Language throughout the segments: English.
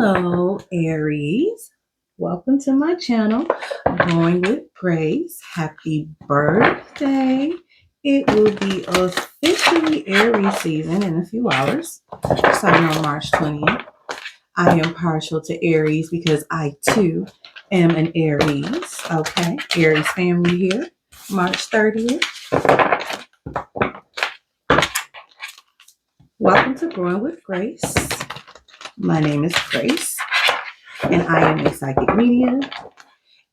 Hello, Aries. Welcome to my channel, Growing with Grace. Happy birthday. It will be officially Aries season in a few hours, starting on March 20th. I am partial to Aries because I too am an Aries. Okay, Aries family here, March 30th. Welcome to Growing with Grace. My name is Grace, and I am a psychic medium,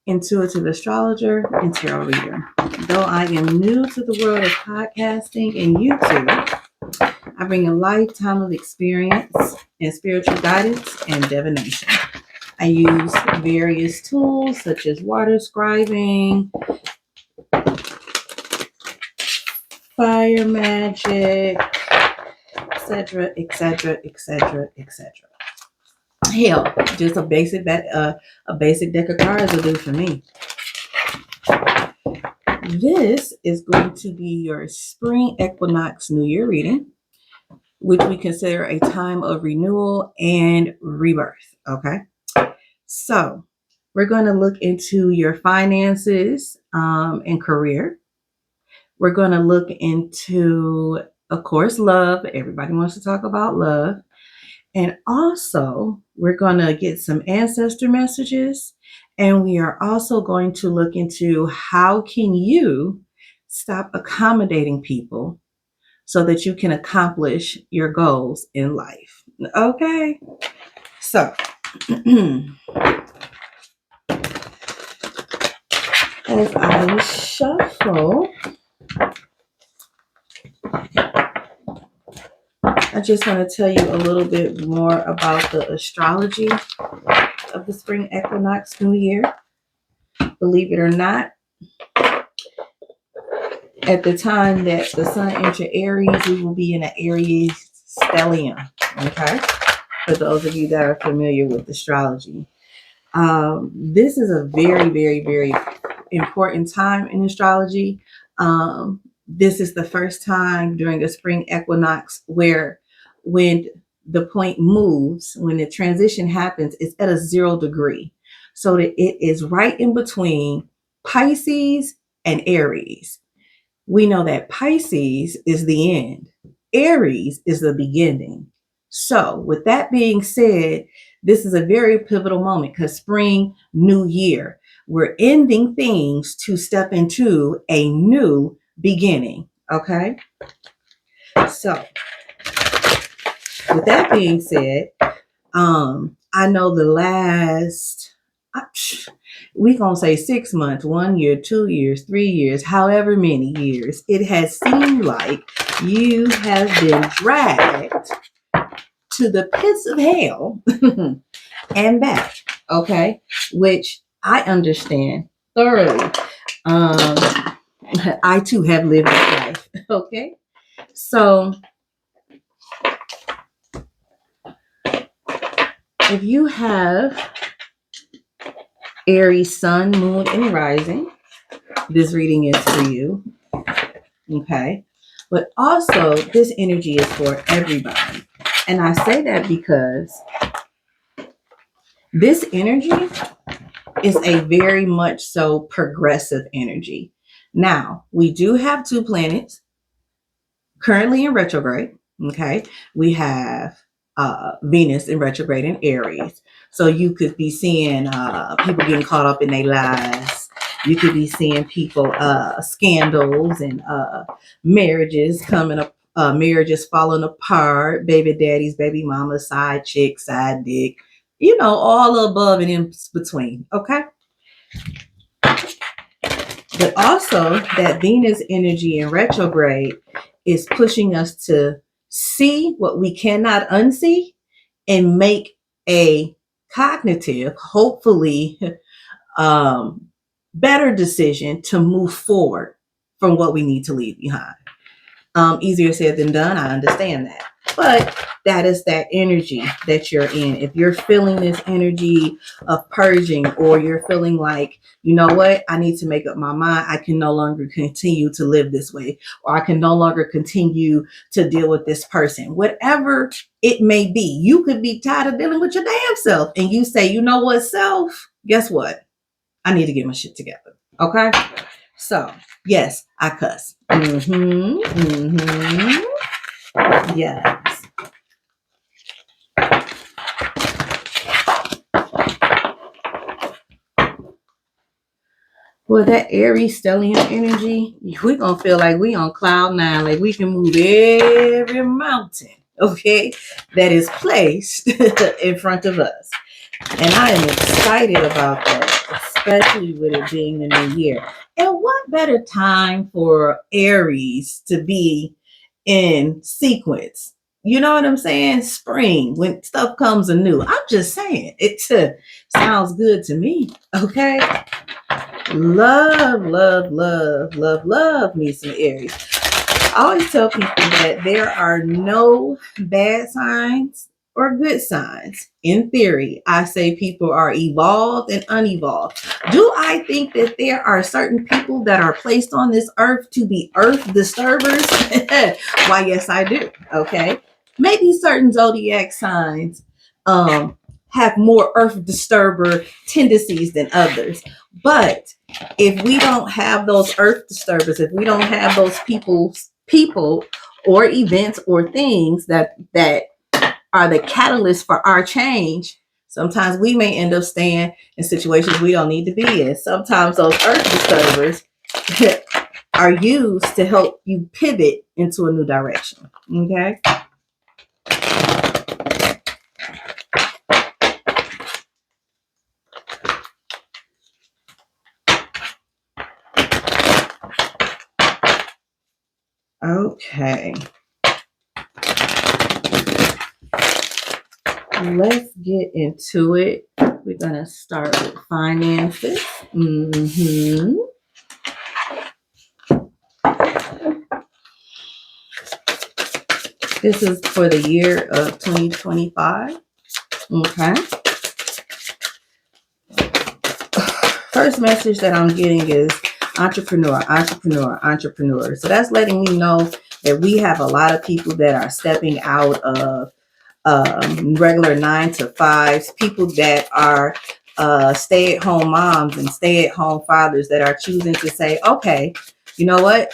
intuitive astrologer, and tarot reader. Though I am new to the world of podcasting and YouTube, I bring a lifetime of experience in spiritual guidance and divination. I use various tools such as water scribing, fire magic, etc., etc., etc., etc. Hell, just a basic deck of cards will do for me. This is going to be your Spring Equinox New Year reading, which we consider a time of renewal and rebirth. Okay, so we're going to look into your finances and career. We're going to look into, of course, love. Everybody wants to talk about love. And also, we're going to get some ancestor messages. And we are also going to look into how can you stop accommodating people so that you can accomplish your goals in life. Okay. So, as I shuffle, I just want to tell you a little bit more about the astrology of the Spring Equinox New Year. Believe it or not, at the time that the sun enters Aries, we will be in an Aries stellium. Okay, for those of you that are familiar with astrology, this is a very, very, very important time in astrology. This is the first time during a spring equinox where when the point moves, when the transition happens, it's at a 0 degree. So that it is right in between Pisces and Aries. We know that Pisces is the end. Aries is the beginning. So with that being said, this is a very pivotal moment because spring, new year. We're ending things to step into a new beginning. Okay. So with that being said, I know the last, we're going to say 6 months, 1 year, 2 years, 3 years, however many years, it has seemed like you have been dragged to the pits of hell and back. Okay. Which I understand thoroughly. I too have lived that life. Okay. So if you have Aries sun, moon, and rising, this reading is for you. Okay. But also this energy is for everybody. And I say that because this energy is a very much so progressive energy. Now, we do have 2 planets currently in retrograde. Okay. We have Venus in retrograde in Aries. So you could be seeing people getting caught up in their lives. You could be seeing people scandals and marriages coming up, marriages falling apart, baby daddies, baby mamas, side chick, side dick, all above and in between. Okay. But also that Venus energy in retrograde is pushing us to see what we cannot unsee and make a cognitive, hopefully, better decision to move forward from what we need to leave behind. Easier said than done. I understand that. But that is that energy that you're in. If you're feeling this energy of purging, or you're feeling like, you know what, I need to make up my mind. I can no longer continue to live this way, or I can no longer continue to deal with this person. Whatever it may be, you could be tired of dealing with your damn self, and you say, you know what, self, guess what? I need to get my shit together. Okay? So, yes, I cuss. Yes. Well, that Aries stellium energy, we're going to feel like we on cloud nine, like we can move every mountain, okay, that is placed in front of us. And I am excited about that, especially with it being the new year. And what better time for Aries to be in sequence? You know what I'm saying? Spring, when stuff comes anew. I'm just saying, it sounds good to me, okay? Love, love, love, love, love me some Aries. I always tell people that there are no bad signs or good signs. In theory, I say people are evolved and unevolved. Do I think that there are certain people that are placed on this earth to be earth disturbers? Why, yes, I do. Okay. Maybe certain zodiac signs have more earth disturber tendencies than others. But if we don't have those earth disturbers, if we don't have those people or events or things that are the catalyst for our change, sometimes we may end up staying in situations we don't need to be in. Sometimes those earth disturbers are used to help you pivot into a new direction. Okay. Okay. Let's get into it. We're going to start with finances. This is for the year of 2025. Okay. First message that I'm getting is entrepreneur, entrepreneur, entrepreneur. So that's letting me know that we have a lot of people that are stepping out of regular 9 to 5s, people that are stay-at-home moms and stay-at-home fathers that are choosing to say, okay, you know what?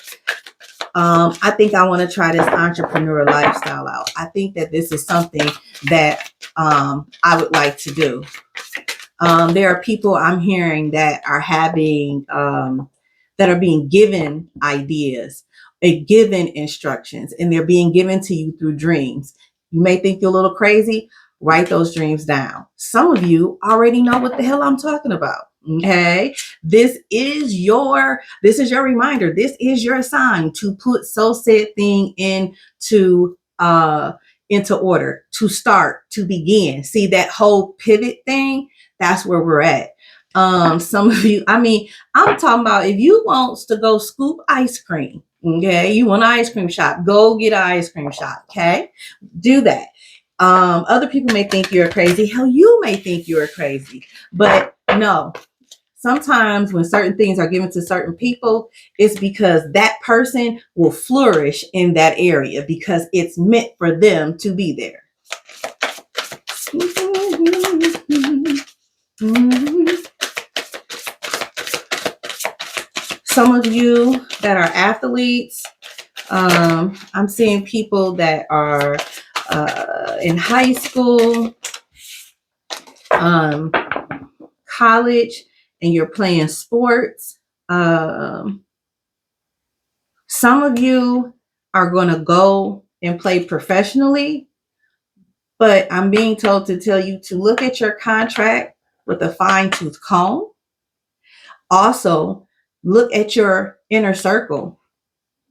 I think I want to try this entrepreneur lifestyle out. I think that this is something that I would like to do. There are people I'm hearing that are having, that are being given ideas, given instructions, and they're being given to you through dreams. You may think you're a little crazy. Write those dreams down. Some of you already know what the hell I'm talking about. Okay. This is your reminder. This is your sign to put so said thing into order, to start, to begin. See that whole pivot thing? That's where we're at. Some of you, I mean, I'm talking about if you want to go scoop ice cream, okay, you want an ice cream shop, go get an ice cream shop, okay? Do that. Other people may think you're crazy. Hell, you may think you're crazy, but no. Sometimes when certain things are given to certain people, it's because that person will flourish in that area because it's meant for them to be there. Some of you that are athletes, I'm seeing people that are in high school, college, and you're playing sports. Some of you are going to go and play professionally, but I'm being told to tell you to look at your contract with a fine-tooth comb. Also, look at your inner circle.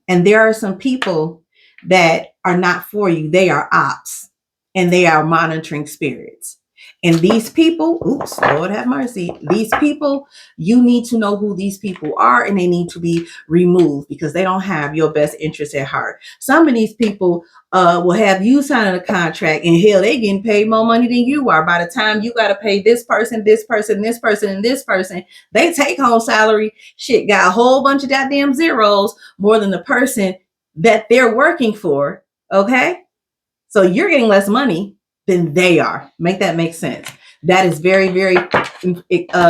And there are some people that are not for you. They are ops and they are monitoring spirits. And these people, oops, Lord have mercy. These people, you need to know who these people are, and they need to be removed because they don't have your best interest at heart. Some of these people will have you signing a contract, and hell, they getting paid more money than you are. By the time you got to pay this person, this person, this person, and this person, they take home salary shit got a whole bunch of goddamn zeros more than the person that they're working for. Okay, so you're getting less money than they are. Make that make sense. That is very, very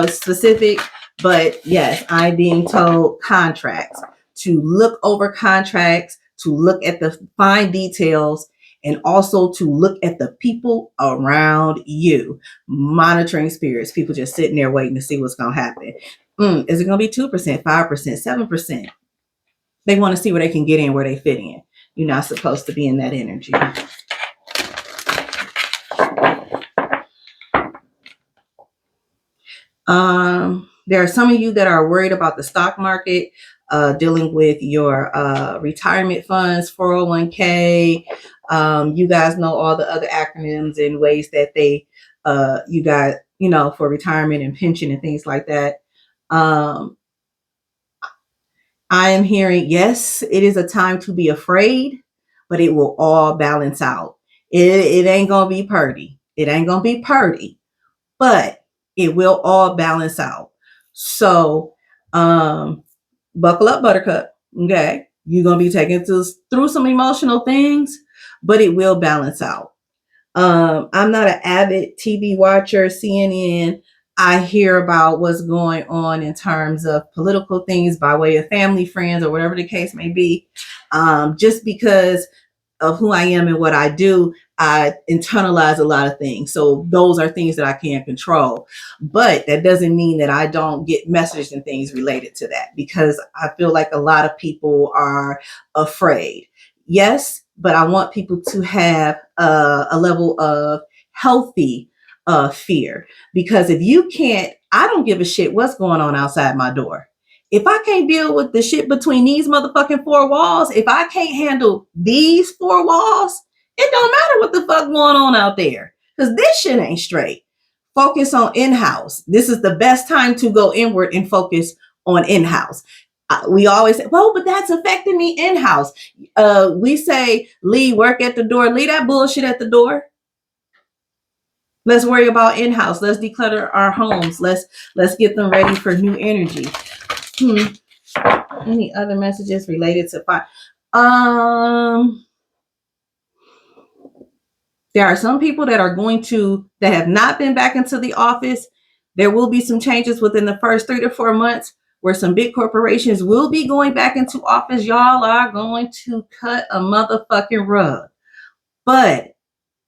specific. But yes, I'm being told contracts, to look over contracts, to look at the fine details, and also to look at the people around you. Monitoring spirits, people just sitting there waiting to see what's going to happen. Is it going to be 2%, 5%, 7%? They want to see where they can get in, where they fit in. You're not supposed to be in that energy. There are some of you that are worried about the stock market, dealing with your retirement funds, 401k. You guys know all the other acronyms and ways that they, you got, for retirement and pension and things like that. I am hearing, yes, it is a time to be afraid, but it will all balance out. It ain't going to be pretty. It ain't going to be pretty, but it will all balance out. So, buckle up, buttercup. Okay. You're going to be taken through some emotional things, but it will balance out. I'm not an avid TV watcher, CNN. I hear about what's going on in terms of political things by way of family, friends, or whatever the case may be. Just because of who I am and what I do, I internalize a lot of things. So those are things that I can't control. But that doesn't mean that I don't get messages and things related to that, because I feel like a lot of people are afraid. Yes, but I want people to have a level of healthy fear. Because if you can't, I don't give a shit what's going on outside my door. If I can't deal with the shit between these motherfucking four walls, if I can't handle these four walls, it don't matter what the fuck going on out there. Because this shit ain't straight. Focus on in-house. This is the best time to go inward and focus on in-house. We always say, well, but that's affecting me in-house. We say, leave work at the door. Leave that bullshit at the door. Let's worry about in-house. Let's declutter our homes. Let's get them ready for new energy. Any other messages related to fire? There are some people that have not been back into the office. There will be some changes within the first 3 to 4 months where some big corporations will be going back into office. Y'all are going to cut a motherfucking rug. But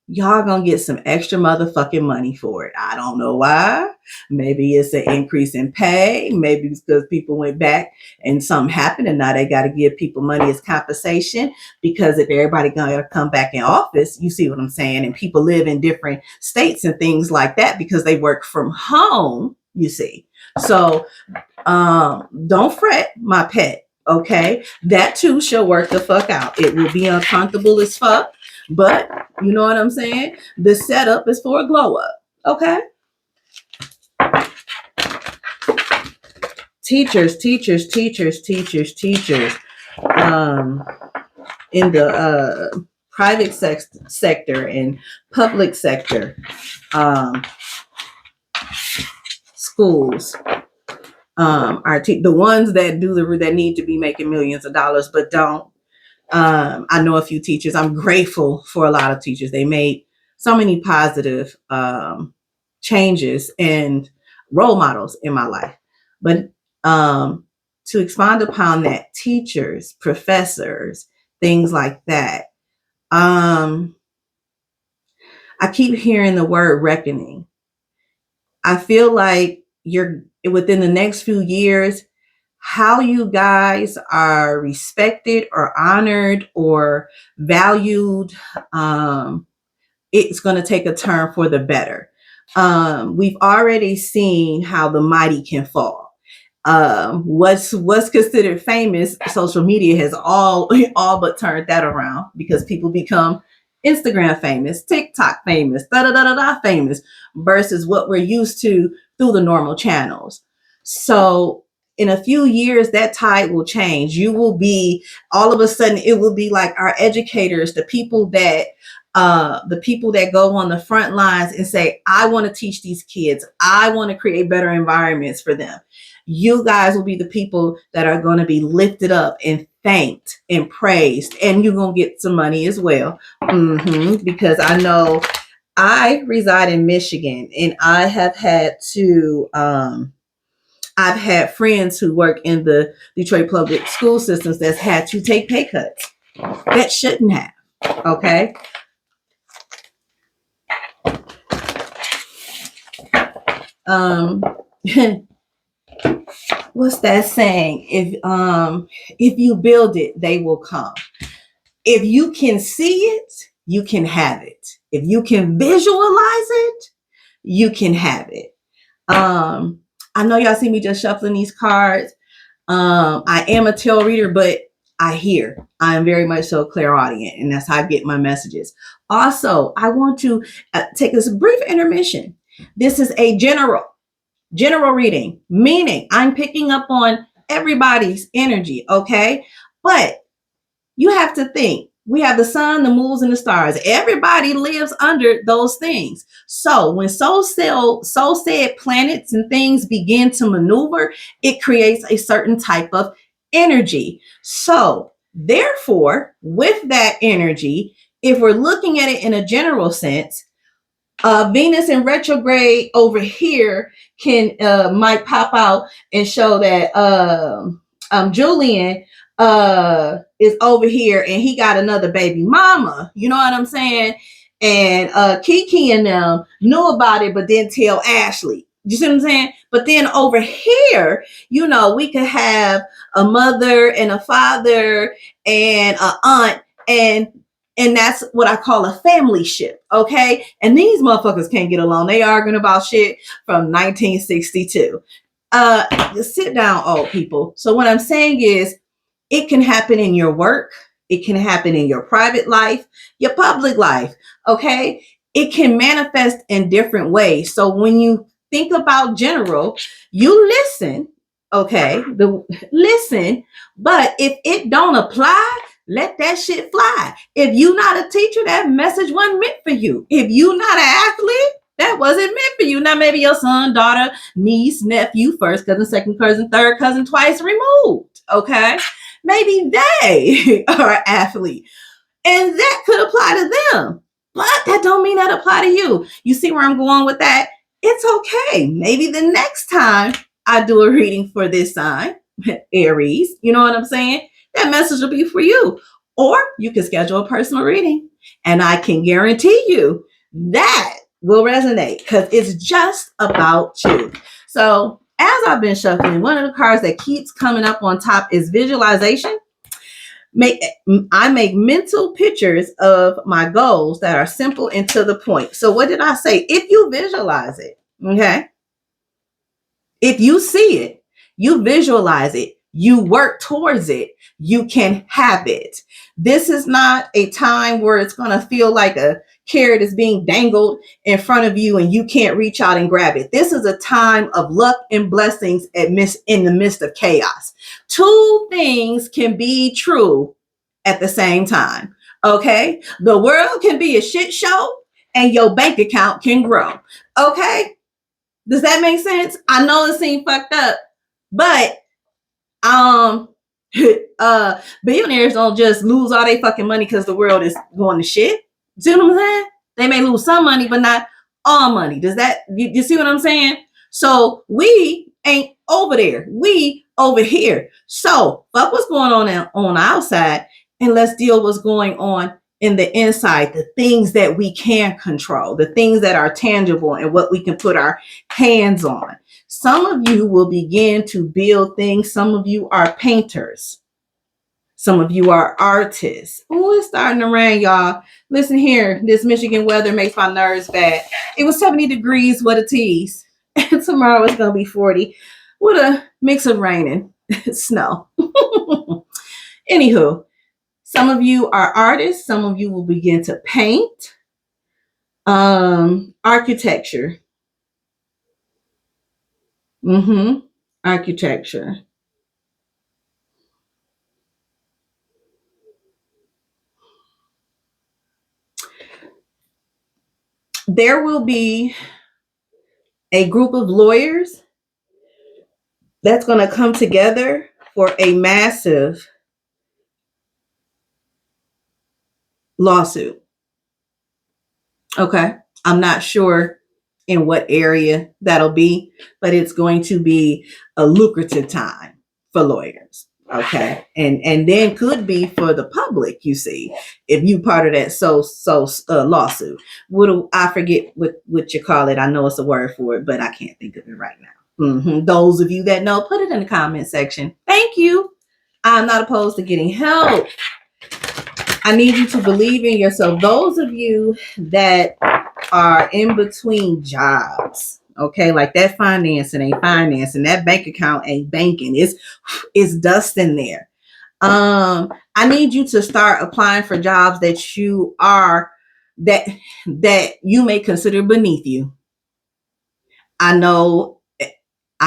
y'all gonna get some extra motherfucking money for it. I don't know why. Maybe it's an increase in pay. Maybe it's because people went back and something happened and now they got to give people money as compensation. Because if everybody gonna come back in office, you see what I'm saying? And people live in different states and things like that because they work from home, you see. So don't fret, my pet. Okay, that too shall work the fuck out. It will be uncomfortable as fuck, but you know what I'm saying? The setup is for a glow up. Okay. Teachers. In the private sector and public sector, schools. Are the ones that that need to be making millions of dollars, but don't. I know a few teachers. I'm grateful for a lot of teachers. They made so many positive changes and role models in my life. But to expand upon that, teachers, professors, things like that. I keep hearing the word reckoning. I feel like you're within the next few years, how you guys are respected or honored or valued, it's going to take a turn for the better. We've already seen how the mighty can fall. What's considered famous, social media has all but turned that around because people become Instagram famous, TikTok famous, da da da da da famous, versus what we're used to through the normal channels. So in a few years, that tide will change. You will be, all of a sudden, it will be like our educators, the people that go on the front lines and say, I want to teach these kids. I want to create better environments for them. You guys will be the people that are going to be lifted up and thanked and praised. And you're going to get some money as well. Because I know I reside in Michigan, and I have had to, I've had friends who work in the Detroit public school systems that's had to take pay cuts that shouldn't have. Okay. What's that saying? If you build it, they will come. If you can see it, you can have it. If you can visualize it, you can have it. I know y'all see me just shuffling these cards. I am a tarot reader, but I hear. I am very much so clairaudient, and that's how I get my messages. Also, I want to take this brief intermission. This is a general reading, meaning I'm picking up on everybody's energy, okay? But you have to think, we have the sun, the moons, and the stars. Everybody lives under those things. So when soul said planets and things begin to maneuver, it creates a certain type of energy. So therefore, with that energy, if we're looking at it in a general sense, Venus in retrograde over here can might pop out and show that Julian is over here and he got another baby mama. You know what I'm saying? And Kiki and them knew about it, but didn't tell Ashley. You see what I'm saying? But then over here, you know, we could have a mother and a father and an aunt, and that's what I call a family ship, okay? And these motherfuckers can't get along. They arguing about shit from 1962. Sit down, old people. So what I'm saying is, it can happen in your work. It can happen in your private life, your public life, okay? It can manifest in different ways. So when you think about general, you listen, okay? Listen, but if it don't apply, let that shit fly. If you not a teacher, that message wasn't meant for you. If you not an athlete, that wasn't meant for you. Now, maybe your son, daughter, niece, nephew, first cousin, second cousin, third cousin, twice removed, okay? Maybe they are an athlete, and that could apply to them. But that don't mean that apply to you. You see where I'm going with that? It's okay. Maybe the next time I do a reading for this sign, Aries, you know what I'm saying? That message will be for you. Or you can schedule a personal reading, and I can guarantee you that will resonate because it's just about you. So as I've been shuffling, one of the cards that keeps coming up on top is visualization. I make mental pictures of my goals that are simple and to the point. So what did I say? If you visualize it, okay? If you see it, you visualize it, you work towards it, you can have it. This is not a time where it's going to feel like a carrot is being dangled in front of you and you can't reach out and grab it. This is a time of luck and blessings in the midst of chaos. Two things can be true at the same time. Okay. The world can be a shit show and your bank account can grow. Okay. Does that make sense? I know it seems fucked up, but billionaires don't just lose all their fucking money because the world is going to shit. See what I'm saying? They may lose some money, but not all money. Does that, you see what I'm saying? So we ain't over there. We over here. So fuck what's going on the outside, and let's deal with what's going on in the inside, the things that we can control, the things that are tangible and what we can put our hands on. Some of you will begin to build things. Some of you are painters. Some of you are artists. Oh, it's starting to rain, y'all. Listen here. This Michigan weather makes my nerves bad. It was 70 degrees. What a tease. And tomorrow it's going to be 40 with a mix of rain and snow. Anywho, Some of you are artists. Some of you will begin to paint. Architecture. Architecture. There will be a group of lawyers that's going to come together for a massive lawsuit. Okay. I'm not sure in what area that'll be, but it's going to be a lucrative time for lawyers. Okay. And then could be for the public, you see, if you part of that lawsuit. I forget what you call it. I know it's a word for it, but I can't think of it right now. Those of you that know, put it in the comment section. Thank you. I'm not opposed to getting help. I need you to believe in yourself. Those of you that are in between jobs, okay, like that financing ain't financing, that bank account ain't banking. It's dust in there. I need you to start applying for jobs that you are that you may consider beneath you. I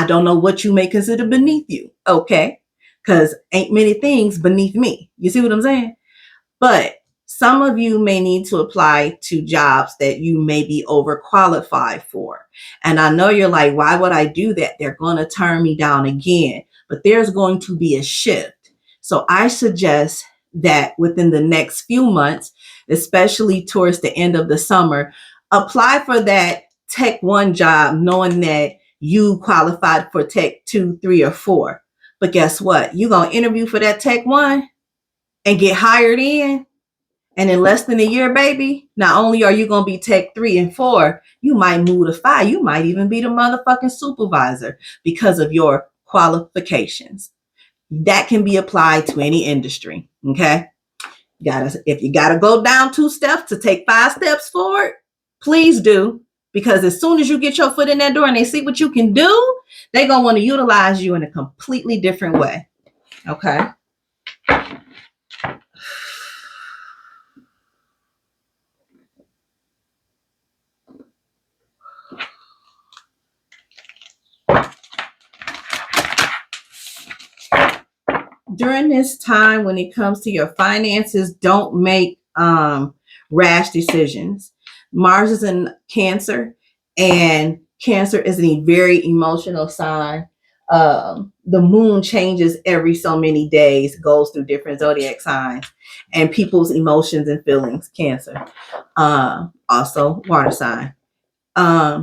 don't know what you may consider beneath you, okay? Because ain't many things beneath me. You see what I'm saying? But some of you may need to apply to jobs that you may be overqualified for. And I know you're like, why would I do that? They're going to turn me down again. But there's going to be a shift. So I suggest that within the next few months, especially towards the end of the summer, apply for that Tech 1 job, knowing that you qualified for Tech 2, 3, or 4. But guess what? You're going to interview for that Tech 1 and get hired in. And in less than a year, baby, not only are you going to be Tech 3 and 4, you might move to 5. You might even be the motherfucking supervisor because of your qualifications. That can be applied to any industry. Okay. If you got to go down 2 steps to take 5 steps forward, please do. Because as soon as you get your foot in that door and they see what you can do, they're going to want to utilize you in a completely different way. Okay. During this time, when it comes to your finances, don't make rash decisions. Mars is in Cancer, and Cancer is a very emotional sign. The moon changes every so many days, goes through different zodiac signs, and people's emotions and feelings. Cancer, also water sign.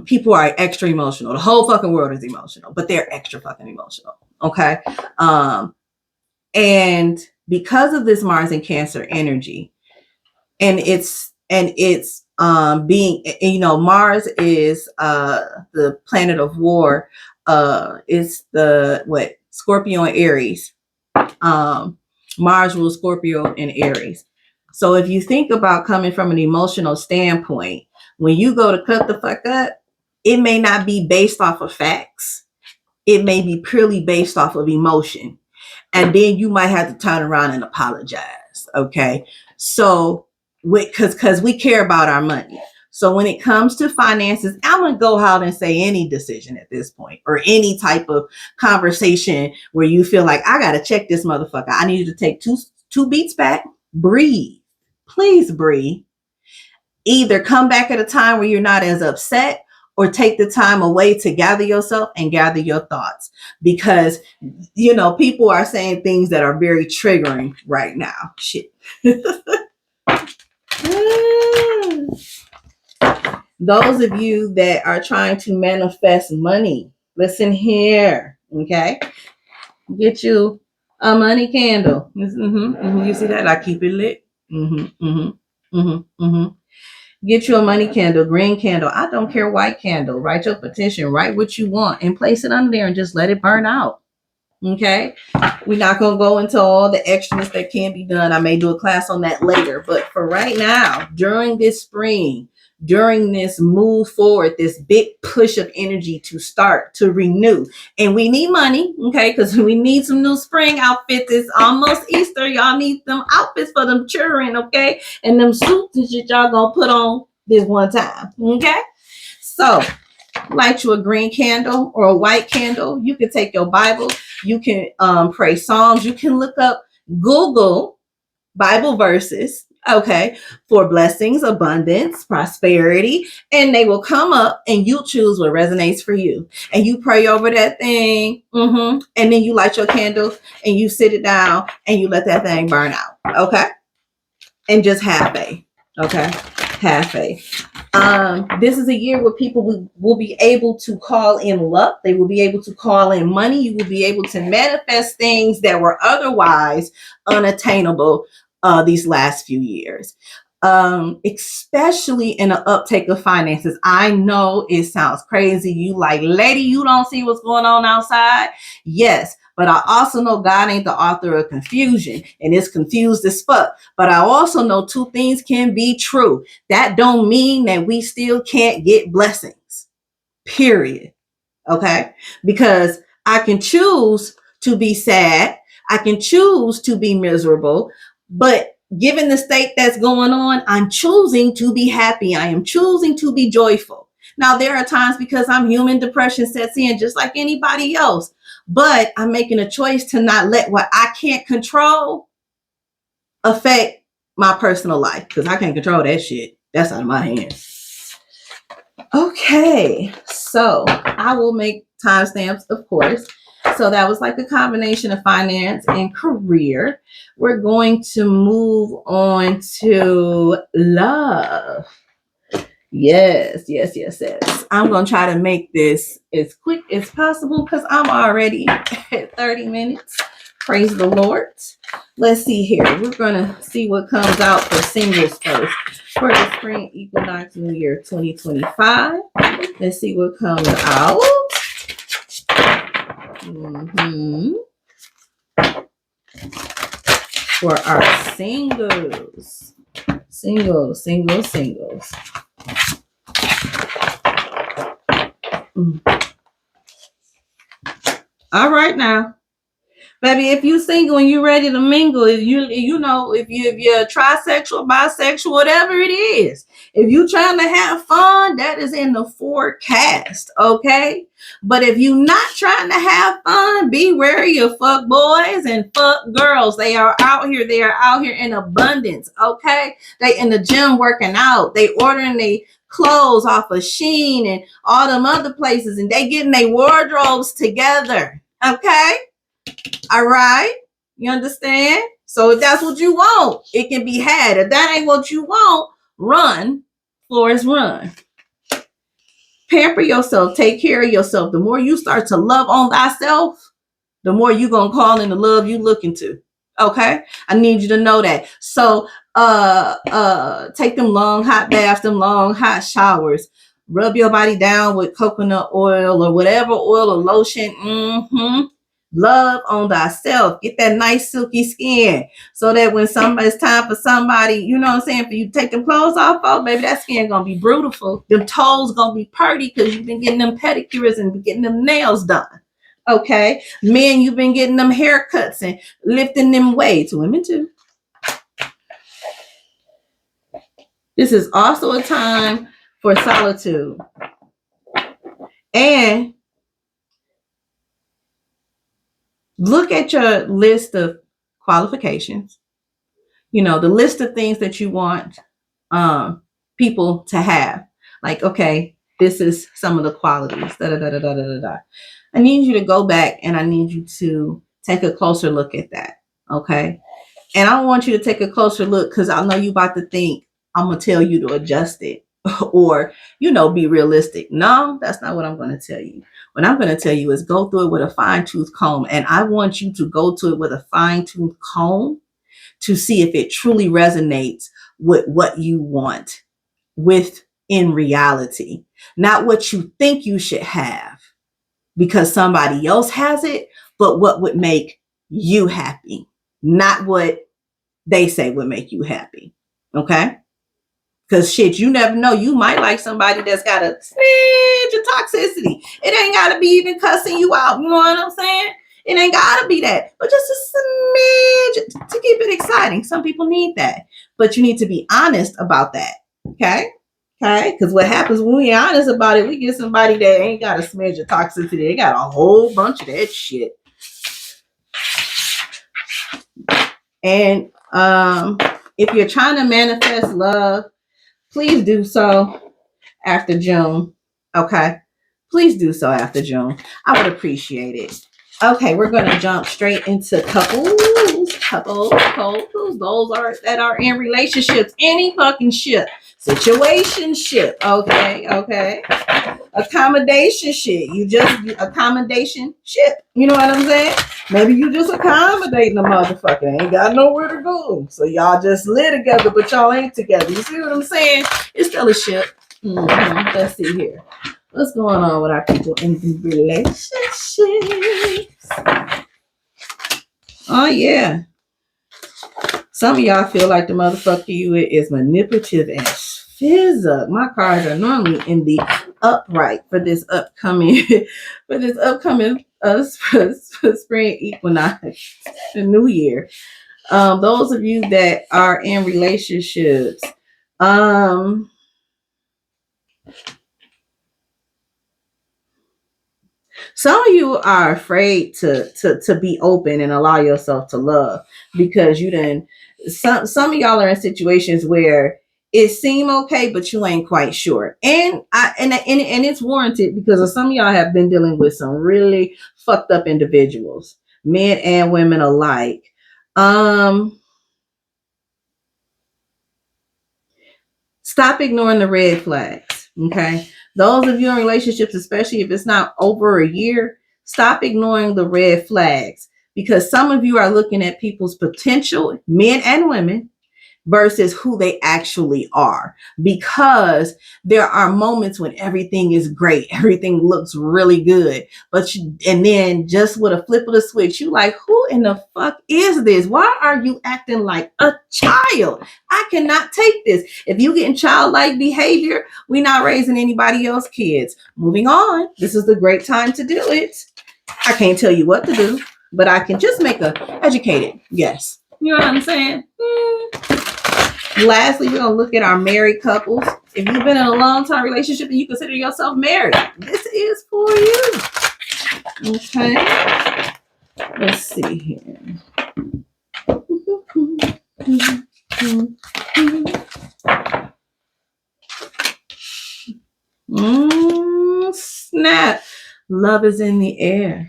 People are extra emotional. The whole fucking world is emotional, but they're extra fucking emotional. Okay. And because of this Mars and Cancer energy, and it's being, Mars is the planet of war. It's the Scorpio and Aries. Mars rules Scorpio and Aries. So if you think about coming from an emotional standpoint, when you go to cut the fuck up, it may not be based off of facts. It may be purely based off of emotion. And then you might have to turn around and apologize. Okay. So because we care about our money. So when it comes to finances, I'm going to go out and say any decision at this point, or any type of conversation where you feel like, I got to check this motherfucker. I need you to take two beats back, breathe. Please breathe. Either come back at a time where you're not as upset, or take the time away to gather yourself and gather your thoughts, because, people are saying things that are very triggering right now. Shit. Those of you that are trying to manifest money, listen here. Okay. Get you a money candle. You see that? I keep it lit. Get you a money candle, green candle. I don't care, white candle. Write your petition. Write what you want and place it under there and just let it burn out. Okay. We're not going to go into all the extras that can be done. I may do a class on that later. But for right now, during this spring, during this move forward, this big push of energy to start to renew. And we need money, okay, because we need some new spring outfits. It's almost Easter. Y'all need them outfits for them children, okay, and them suits and shit y'all gonna put on this one time, okay. So light you a green candle or a white candle. You can take your Bible, you can pray Psalms, you can look up, Google Bible verses, okay, for blessings, abundance, prosperity, and they will come up and you choose what resonates for you. And you pray over that thing, and then you light your candle and you sit it down and you let that thing burn out, okay? And just have faith, okay? Have faith. This is a year where people will be able to call in luck. They will be able to call in money. You will be able to manifest things that were otherwise unattainable these last few years. Especially in an uptake of finances. I know it sounds crazy. You like, lady, you don't see what's going on outside? Yes. But I also know God ain't the author of confusion and it's confused as fuck. But I also know two things can be true. That don't mean that we still can't get blessings, period. Okay? Because I can choose to be sad. I can choose to be miserable. But given the state that's going on, I'm choosing to be happy. I am choosing to be joyful. Now, there are times because I'm human, depression sets in just like anybody else. But I'm making a choice to not let what I can't control affect my personal life, because I can't control that shit. That's out of my hands. Okay, so I will make timestamps, of course. So that was like a combination of finance and career. We're going to move on to love. Yes. I'm going to try to make this as quick as possible because I'm already at 30 minutes. Praise the Lord. Let's see here. We're going to see what comes out for singles first. For the Spring Equinox New Year 2025. Let's see what comes out. For our singles. Singles. All right now, baby, if you single and you ready to mingle, if you're trisexual, bisexual, whatever it is, if you trying to have fun, that is in the forecast, okay? But if you not trying to have fun, be wary of fuck boys and fuck girls. They are out here. They are out here in abundance, okay? They in the gym working out. They ordering they clothes off of Shein and all them other places, and they getting their wardrobes together. Okay. All right. You understand? So if that's what you want, it can be had. If that ain't what you want, run. Flores, run. Pamper yourself. Take care of yourself. The more you start to love on thyself, the more you going to call in the love you looking to. Okay. I need you to know that. So, take them long hot baths, them long hot showers. Rub your body down with coconut oil or whatever oil or lotion. Love on thyself. Get that nice silky skin so that when it's time for somebody, you know what I'm saying, for you to take them clothes off, oh, baby, that skin gonna be beautiful. Them toes gonna be purty because you've been getting them pedicures and getting them nails done. Okay. Men, you've been getting them haircuts and lifting them weights. Women too. This is also a time for solitude. And look at your list of qualifications. You know, the list of things that you want people to have. Like, okay, this is some of the qualities. I need you to go back and I need you to take a closer look at that. Okay. And I want you to take a closer look because I know you about to think I'm going to tell you to adjust it or, be realistic. No, that's not what I'm going to tell you. What I'm going to tell you is go through it with a fine-tooth comb. And I want you to go to it with a fine-tooth comb to see if it truly resonates with what you want in reality, not what you think you should have because somebody else has it, but what would make you happy, not what they say would make you happy. Okay. Because shit, you never know. You might like somebody that's got a smidge of toxicity. It ain't got to be even cussing you out. You know what I'm saying? It ain't got to be that. But just a smidge to keep it exciting. Some people need that. But you need to be honest about that. Okay? Okay? Because what happens when we're honest about it, we get somebody that ain't got a smidge of toxicity. They got a whole bunch of that shit. And if you're trying to manifest love, please do so after June. Okay. Please do so after June. I would appreciate it. Okay, we're going to jump straight into couples. Couples. Those that are in relationships. Any fucking shit. Situationship. Okay. Accommodation shit. Accommodation shit. You know what I'm saying? Maybe you just accommodating the motherfucker. Ain't got nowhere to go. So y'all just live together, but y'all ain't together. You see what I'm saying? It's still a shit. Let's see here. What's going on with our people in the relationships? Oh, yeah. Some of y'all feel like the motherfucker you is manipulative and fizz-up. My cards are normally in the upright for this upcoming spring equinox, the new year. Those of you that are in relationships, some of you are afraid to be open and allow yourself to love because some of y'all are in situations where it seem okay, but you ain't quite sure. And it's warranted because some of y'all have been dealing with some really fucked up individuals, men and women alike. Stop ignoring the red flags. Okay. Those of you in relationships, especially if it's not over a year, stop ignoring the red flags because some of you are looking at people's potential, men and women, versus who they actually are. Because there are moments when everything is great, everything looks really good, and then just with a flip of the switch, you like, who in the fuck is this? Why are you acting like a child? I cannot take this. If you getting childlike behavior, we're not raising anybody else's kids. Moving on. This is the great time to do it. I can't tell you what to do, but I can just make a educated guess. You know what I'm saying? Lastly, we're going to look at our married couples. If you've been in a long-time relationship and you consider yourself married, this is for you. Okay. Let's see here. Snap. Love is in the air.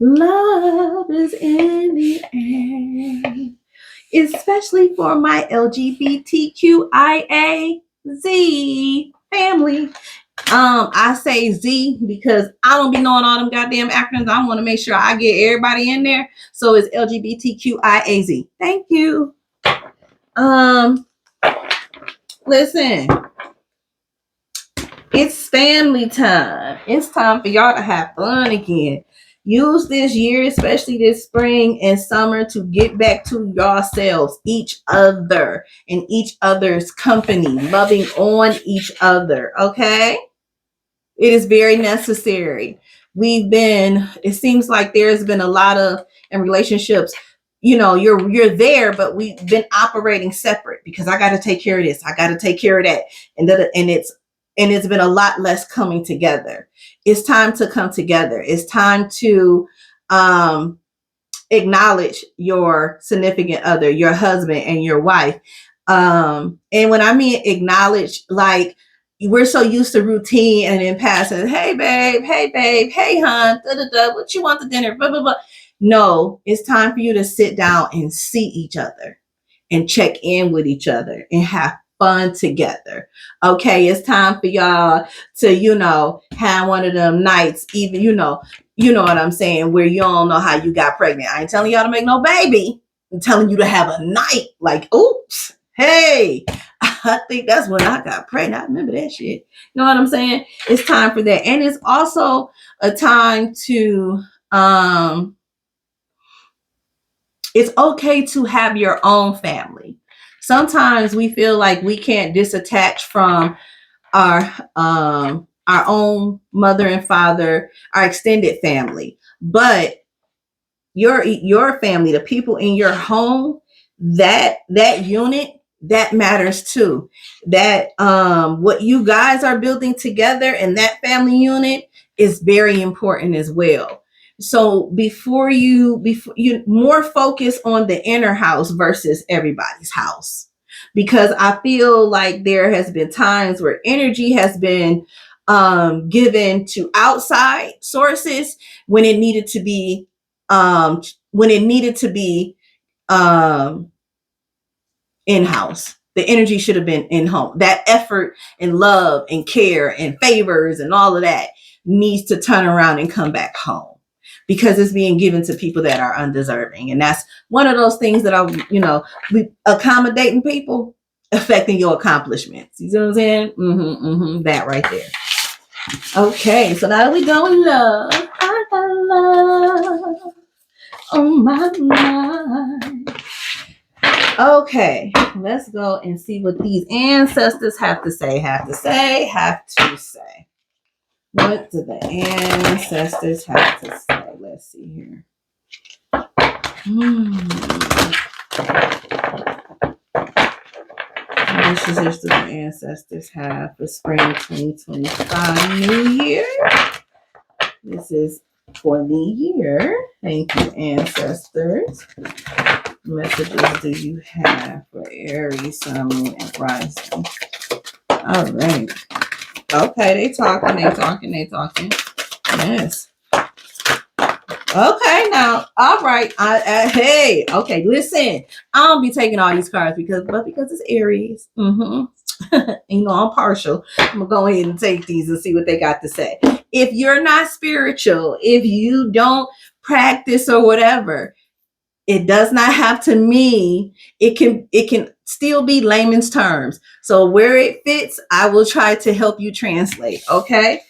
Love is in the air. Especially for my LGBTQIA Z family. I say Z because I don't be knowing all them goddamn acronyms. I want to make sure I get everybody in there. So it's LGBTQIAZ. Thank you. Listen. It's family time. It's time for y'all to have fun again. Use this year, especially this spring and summer, to get back to yourselves, each other, and each other's company, loving on each other. Okay? It is very necessary. It seems like there's been a lot of in relationships, you're there, but we've been operating separate because I got to take care of this. I got to take care of that. And it's been a lot less coming together. It's time to come together. It's time to acknowledge your significant other, your husband and your wife. And when I mean acknowledge, like we're so used to routine and in passing, hey babe, hey hon, what you want for dinner, blah, blah, blah. No, it's time for you to sit down and see each other and check in with each other and have fun together. Okay, it's time for y'all to, have one of them nights, even, you know what I'm saying, where you don't know how you got pregnant. I ain't telling y'all to make no baby. I'm telling you to have a night like, oops, hey, I think that's when I got pregnant. I remember that shit. You know what I'm saying? It's time for that. And it's also a time to, it's okay to have your own family. Sometimes we feel like we can't disattach from our own mother and father, our extended family, but your family, the people in your home, that unit, that matters too. That what you guys are building together and that family unit is very important as well. So before you more focus on the inner house versus everybody's house, because I feel like there has been times where energy has been given to outside sources when it needed to be um when it needed to be um in-house. The energy should have been in home. That effort and love and care and favors and all of that needs to turn around and come back home, because it's being given to people that are undeserving. And that's one of those things that we accommodating people affecting your accomplishments. You see what I'm saying? That right there. Okay, so now that we go in love, I got love on my mind. Okay, let's go and see what these ancestors have to say. What do the ancestors have to say? Let's see here. What messages do the ancestors have for spring 2025 New Year? This is for the year. Thank you, ancestors. Messages do you have for Aries, Sun, Moon, and Rising? All right. Okay, they talking. Yes. Okay, now, all right. Hey, okay, listen. I don't be taking all these cards because it's Aries. I'm partial. I'm gonna go ahead and take these and see what they got to say. If you're not spiritual, if you don't practice or whatever, it does not have to mean. It can still be layman's terms. So where it fits, I will try to help you translate. Okay.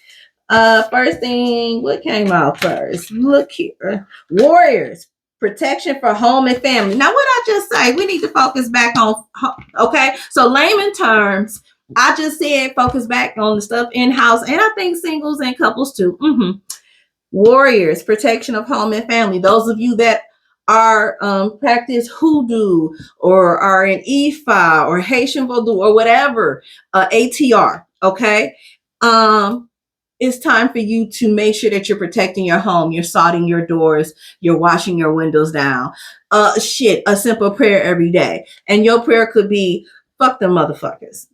First thing, what came out first? Look here. Warriors, protection for home and family. Now, what I just say, we need to focus back on, okay? So layman terms, I just said focus back on the stuff in-house, and I think singles and couples too. Warriors, protection of home and family. Those of you that are practice hoodoo or are in Ifa or Haitian voodoo or whatever, ATR, okay? It's time for you to make sure that you're protecting your home, you're sodding your doors, you're washing your windows down. A simple prayer every day. And your prayer could be, fuck them motherfuckers.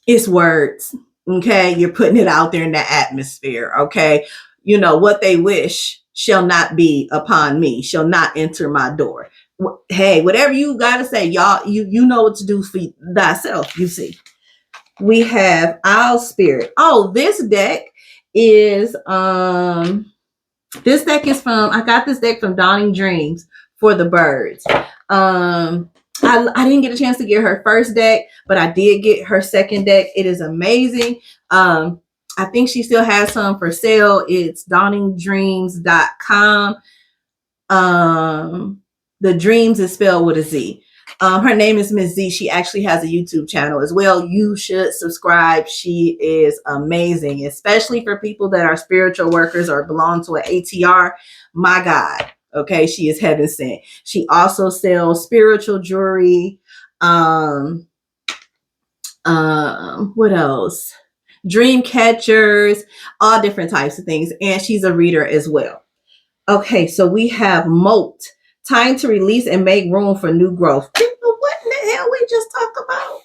It's words, okay? You're putting it out there in the atmosphere, okay? What they wish shall not be upon me, shall not enter my door. Hey, whatever you got to say, y'all, you know what to do for thyself, you see. We have Owl Spirit. Oh, this deck is I got this deck from Dawning Dreams for the birds. I didn't get a chance to get her first deck, but I did get her second deck. It is amazing. I think she still has some for sale. It's dawningdreams.com. The dreams is spelled with a Z. Her name is Miss Z. She actually has a YouTube channel as well. You should subscribe. She is amazing, especially for people that are spiritual workers or belong to an ATR. My God. Okay. She is heaven sent. She also sells spiritual jewelry. What else? Dream catchers, all different types of things. And she's a reader as well. Okay. So we have Moat. Time to release and make room for new growth. What in the hell we just talked about?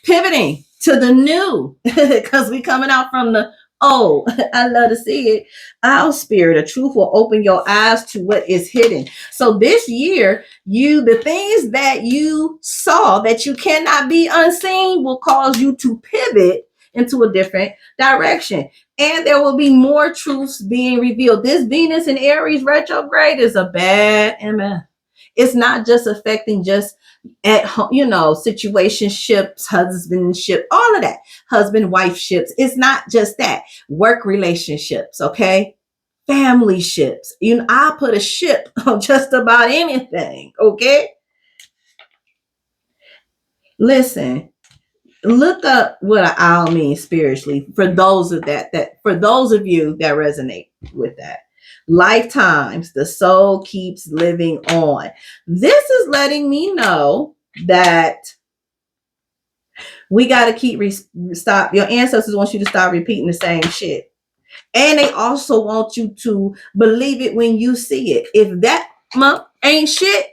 Pivoting to the new, because we coming out from the old. I love to see it. Our spirit, the truth will open your eyes to what is hidden. So this year, the things that you saw that you cannot be unseen will cause you to pivot into a different direction. And there will be more truths being revealed. This Venus in Aries retrograde is a bad MF. It's not just affecting just at home, situationships, husbandship, all of that, husband-wife ships. It's not just that. Work relationships, okay? Family ships. I put a ship on just about anything, okay? Listen, look up what an owl means spiritually for those of that for those of you that resonate with that. Lifetimes, the soul keeps living on. This is letting me know that we got to stop. Your ancestors want you to stop repeating the same shit. And they also want you to believe it when you see it. If that ain't shit,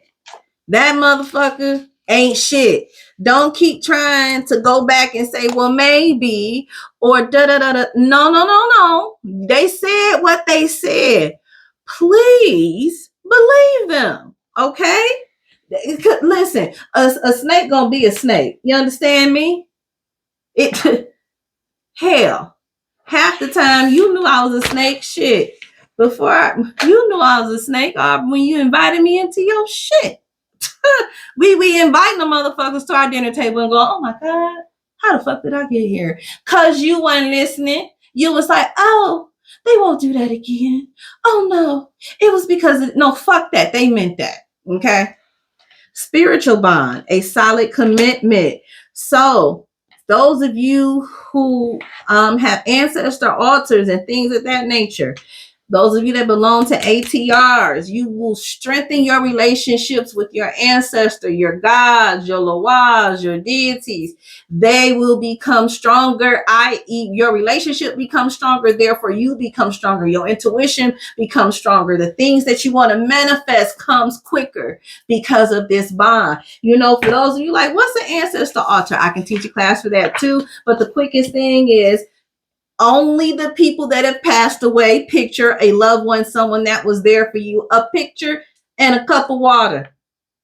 that motherfucker ain't shit. Don't keep trying to go back and say, well, maybe, or da da da da. No, no, no, no. They said what they said. Please believe them. Okay? Listen, a snake gonna be a snake. You understand me? It hell. Half the time you knew I was a snake. Shit. You knew I was a snake when you invited me into your shit. we inviting the motherfuckers to our dinner table and go, oh my God, how the fuck did I get here? Cause you weren't listening. You was like, oh, they won't do that again. Oh no. It was because no, fuck that. They meant that. Okay. Spiritual bond, a solid commitment. So those of you who have ancestor altars and things of that nature, those of you that belong to ATRs, you will strengthen your relationships with your ancestor, your gods, your loas, your deities. They will become stronger, i.e., your relationship becomes stronger. Therefore, you become stronger. Your intuition becomes stronger. The things that you want to manifest comes quicker because of this bond. You know, for those of you like, what's an ancestor altar? I can teach a class for that too. But the quickest thing is, only the people that have passed away, picture a loved one, someone that was there for you, a picture and a cup of water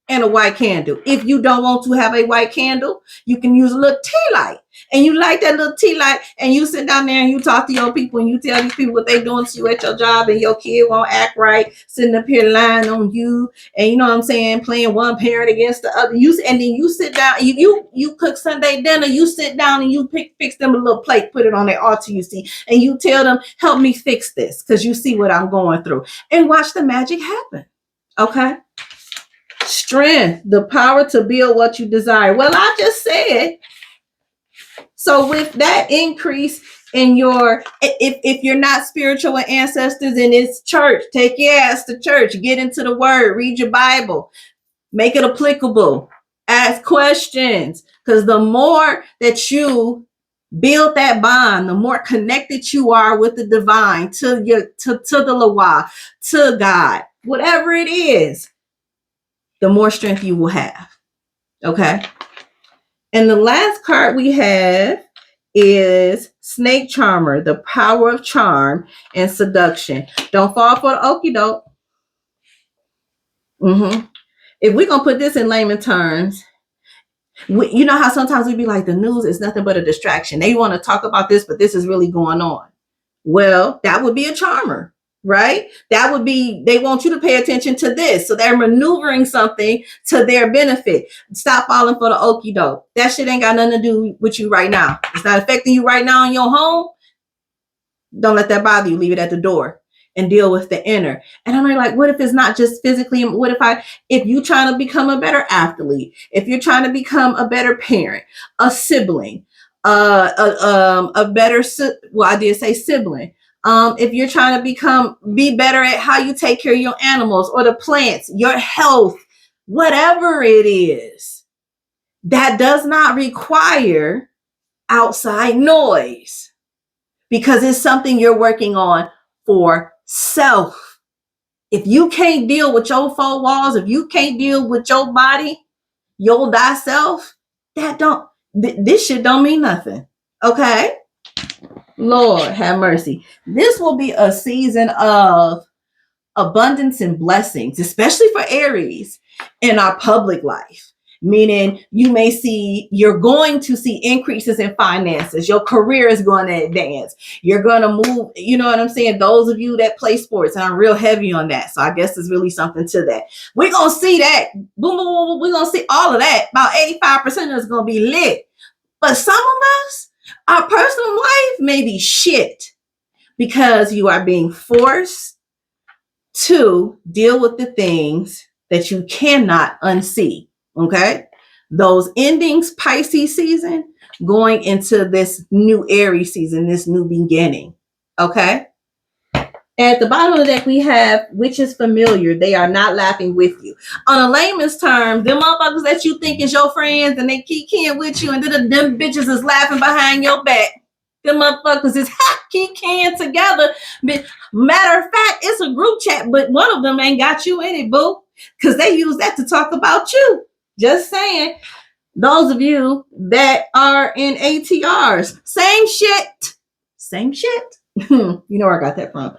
and a white candle. If you don't want to have a white candle, you can use a little tea light. And you light that little tea light and you sit down there and you talk to your people and you tell these people what they doing to you at your job, and your kid won't act right, sitting up here lying on you, and you know what I'm saying, playing one parent against the other. And then you sit down, you cook Sunday dinner, you sit down and you fix them a little plate, put it on their altar, you see, and you tell them, help me fix this because you see what I'm going through, and watch the magic happen. Okay. Strength, the power to build what you desire. Well, I just said, so with that increase in your, if you're not spiritual with ancestors and it's church, take your ass to church, get into the word, read your Bible, make it applicable, ask questions, because the more that you build that bond, the more connected you are with the divine, to the Lawa, to God, whatever it is, the more strength you will have. Okay. And the last card we have is Snake Charmer, the power of charm and seduction. Don't fall for the okie doke. If we're going to put this in layman terms, you know how sometimes we be like, the news is nothing but a distraction. They want to talk about this, but this is really going on. Well, that would be a charmer. Right? That would be, they want you to pay attention to this. So they're maneuvering something to their benefit. Stop falling for the okie doke. That shit ain't got nothing to do with you right now. It's not affecting you right now in your home. Don't let that bother you. Leave it at the door and deal with the inner. And I'm like, what if it's not just physically? What if you trying to become a better athlete, if you're trying to become a better parent, a sibling, a better, well, I did say sibling. If you're trying to be better at how you take care of your animals or the plants, your health, whatever it is, that does not require outside noise, because it's something you're working on for self. If you can't deal with your four walls, if you can't deal with your body, your thyself, this shit don't mean nothing. Okay? Lord have mercy. This will be a season of abundance and blessings, especially for Aries in our public life. Meaning you're going to see increases in finances. Your career is going to advance. You're going to move. You know what I'm saying? Those of you that play sports, and I'm real heavy on that. So I guess there's really something to that. We're going to see that. Boom, boom, boom. We're going to see all of that. About 85% of it's going to be lit. But some of us, our personal life may be shit because you are being forced to deal with the things that you cannot unsee. Okay? those endings, Pisces season, going into this new Aries season, this new beginning. Okay. At the bottom of the deck, we have which is familiar. They are not laughing with you. On a layman's term, them motherfuckers that you think is your friends and they keep keying with you, and then them bitches is laughing behind your back. Them motherfuckers is keep keying together. Matter of fact, it's a group chat, but one of them ain't got you in it, boo. Because they use that to talk about you. Just saying. Those of you that are in ATRs, same shit. Same shit. You know where I got that from.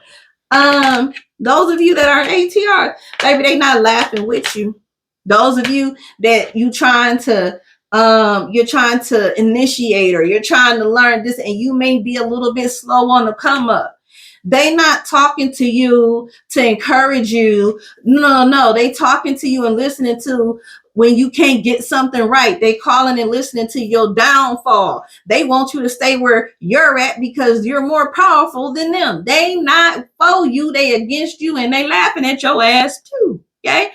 Those of you that are in ATR, baby, they not laughing with you. Those of you that you're trying to initiate, or you're trying to learn this, and you may be a little bit slow on the come up. They not talking to you to encourage you. No, they talking to you and listening to when you can't get something right. They calling and listening to your downfall. They want you to stay where you're at because you're more powerful than them. They not for you, they against you, and they laughing at your ass too. Okay.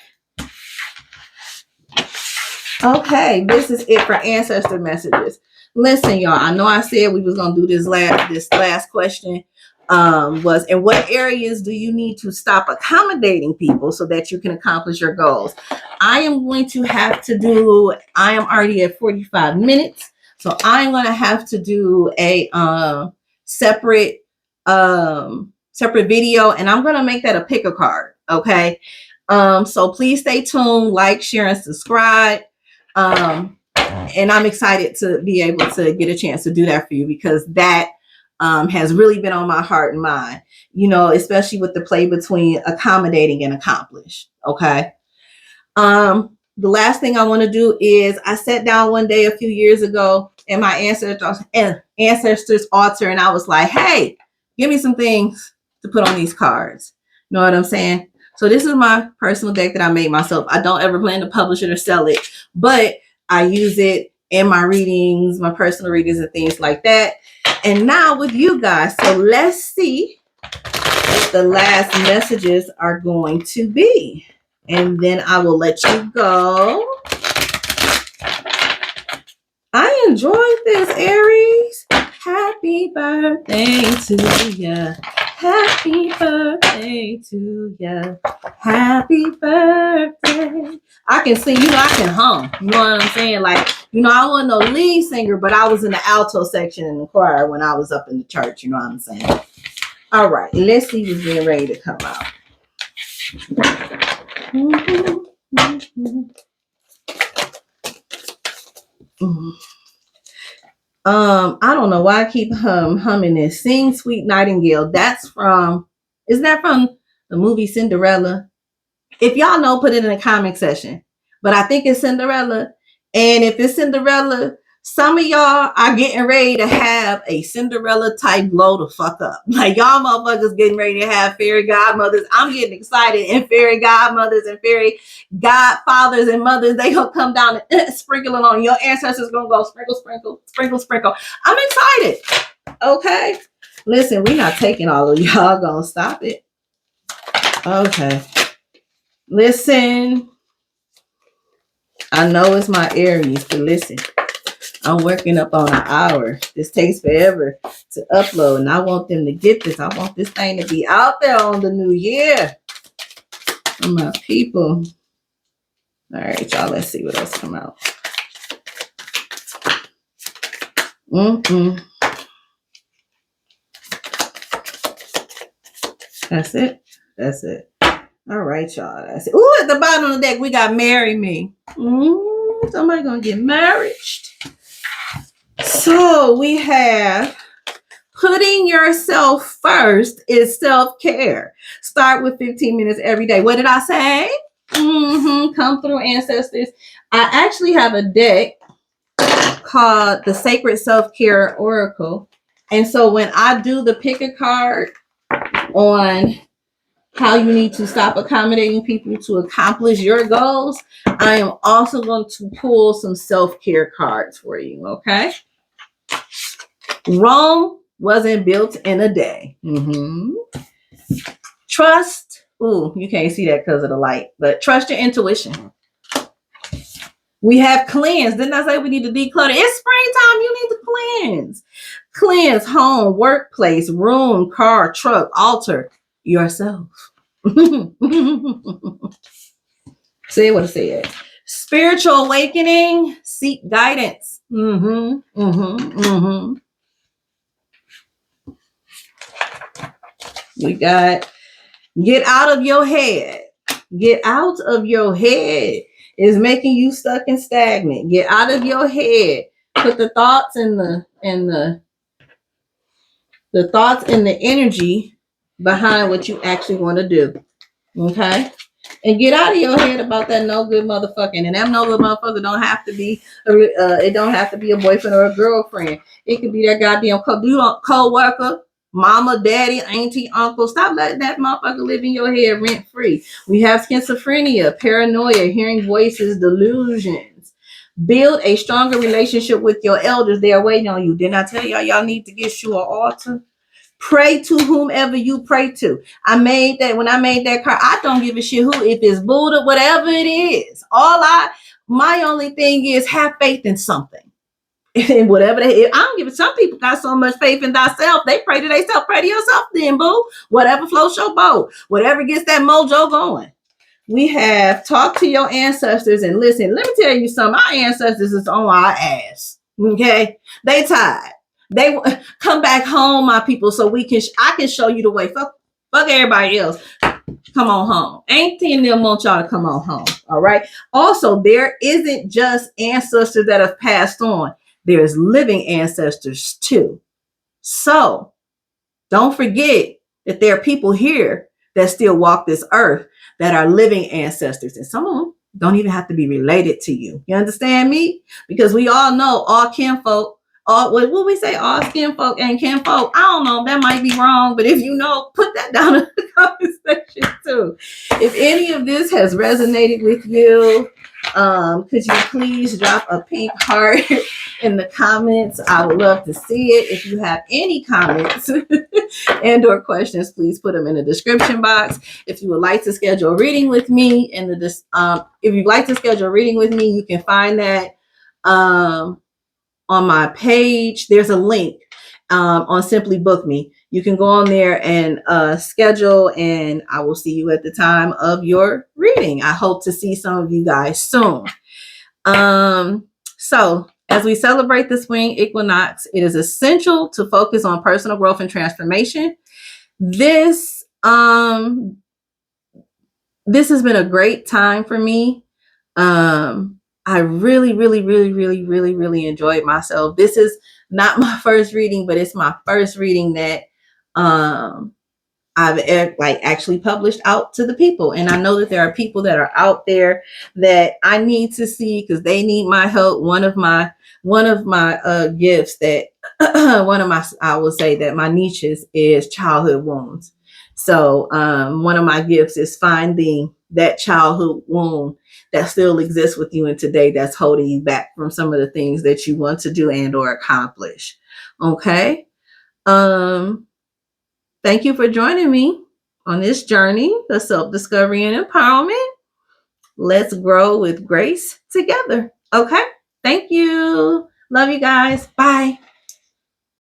Okay, this is it for ancestor messages. Listen, y'all, I know I said we was gonna do this last question. Was in what areas do you need to stop accommodating people so that you can accomplish your goals? I am going to have to do, I am already at 45 minutes. So I'm going to have to do a separate video, and I'm going to make that a pick a card. Okay. So please stay tuned, like, share, and subscribe. And I'm excited to be able to get a chance to do that for you, because that has really been on my heart and mind, you know, especially with the play between accommodating and accomplish. Okay. The last thing I want to do is I sat down one day a few years ago in my ancestors altar, and I was like, hey, give me some things to put on these cards. You know what I'm saying? So this is my personal deck that I made myself. I don't ever plan to publish it or sell it, but I use it in my readings, my personal readings, and things like that. And now with you guys, so let's see what the last messages are going to be. And then I will let you go. I enjoyed this, Aries. Happy birthday to ya. Happy birthday to ya. Happy birthday. I can sing, you know, I can hum. You know what I'm saying? Like, you know, I wasn't no lead singer, but I was in the alto section in the choir when I was up in the church. You know what I'm saying? All right, let's see what's getting ready to come out. I don't know why I keep humming this. Sing Sweet Nightingale. That's from, isn't that from the movie Cinderella? If y'all know, put it in the comment section. But I think it's Cinderella. And if it's Cinderella, some of y'all are getting ready to have a Cinderella type glow the fuck up. Like, y'all motherfuckers getting ready to have fairy godmothers. I'm getting excited. And fairy godmothers and fairy godfathers and mothers, they gonna come down and sprinkle it on. Your ancestors gonna go sprinkle, sprinkle, sprinkle, sprinkle. I'm excited. Okay. Listen, we're not taking all of y'all. Gonna stop it. Okay. Listen. I know it's my Aries, but listen. I'm working up on an hour. This takes forever to upload, and I want them to get this. I want this thing to be out there on the new year for my people. All right, y'all, let's see what else come out. That's it. That's it. All right, y'all. That's it. Ooh, at the bottom of the deck, we got Marry Me. Somebody gonna get married. So we have putting yourself first is self-care. Start with 15 minutes every day. What did I say? Come through, ancestors. I actually have a deck called the Sacred Self-Care Oracle. And so when I do the pick a card on how you need to stop accommodating people to accomplish your goals, I am also going to pull some self-care cards for you, okay? Rome wasn't built in a day. Trust. Ooh, you can't see that because of the light, but trust your intuition. We have cleanse. Didn't I say we need to declutter? It's springtime. You need to cleanse. Cleanse home, workplace, room, car, truck, altar, yourself. Say what it said. Spiritual awakening, seek guidance. We got get out of your head. Get out of your head is making you stuck and stagnant. Get out of your head. Put the thoughts and the thoughts and the energy behind what you actually want to do. Okay? And get out of your head about that no good motherfucking. And that no good motherfucker don't have to be it don't have to be a boyfriend or a girlfriend. It could be that goddamn co-worker, mama, daddy, auntie, uncle. Stop letting that motherfucker live in your head rent free. We have schizophrenia, paranoia, hearing voices, delusions. Build a stronger relationship with your elders. They are waiting on you. Didn't I tell y'all need to get you an altar? Pray to whomever you pray to. I made that when I made that card. I don't give a shit who, if it's Buddha, whatever it is. My only thing is have faith in something. And whatever I don't give it. Some people got so much faith in thyself, they pray to themselves. Pray to yourself then, boo. Whatever floats your boat. Whatever gets that mojo going. We have talked to your ancestors and listen. Let me tell you something. Our ancestors is on our ass. Okay? They tired. They come back home, my people, so I can show you the way. Fuck everybody else. Come on home. Ain't ten them want y'all to come on home. All right. Also, there isn't just ancestors that have passed on. There's living ancestors too. So don't forget that there are people here that still walk this earth that are living ancestors. And some of them don't even have to be related to you. You understand me? Because we all know all kinfolk. What we say, all skin folk and kinfolk. I don't know, that might be wrong, but if you know, put that down in the comment section too. If any of this has resonated with you, could you please drop a pink heart in the comments? I would love to see it. If you have any comments and or questions, please put them in the description box. If you would like to schedule a reading with me, if you'd like to schedule a reading with me, you can find that on my page. There's a link on Simply Book Me. You can go on there and schedule, and I will see you at the time of your reading. I hope to see some of you guys soon. So as we celebrate the spring equinox, it is essential to focus on personal growth and transformation. This has been a great time for me. I really enjoyed myself. This is not my first reading, but it's my first reading that I've actually published out to the people. And I know that there are people that are out there that I need to see because they need my help. One of my gifts that I will say that my niches is childhood wounds. So one of my gifts is finding that childhood wound that still exists with you in today that's holding you back from some of the things that you want to do and or accomplish. Okay. Thank you for joining me on this journey of self-discovery and empowerment. Let's grow with grace together. Okay. Thank you. Love you guys. Bye.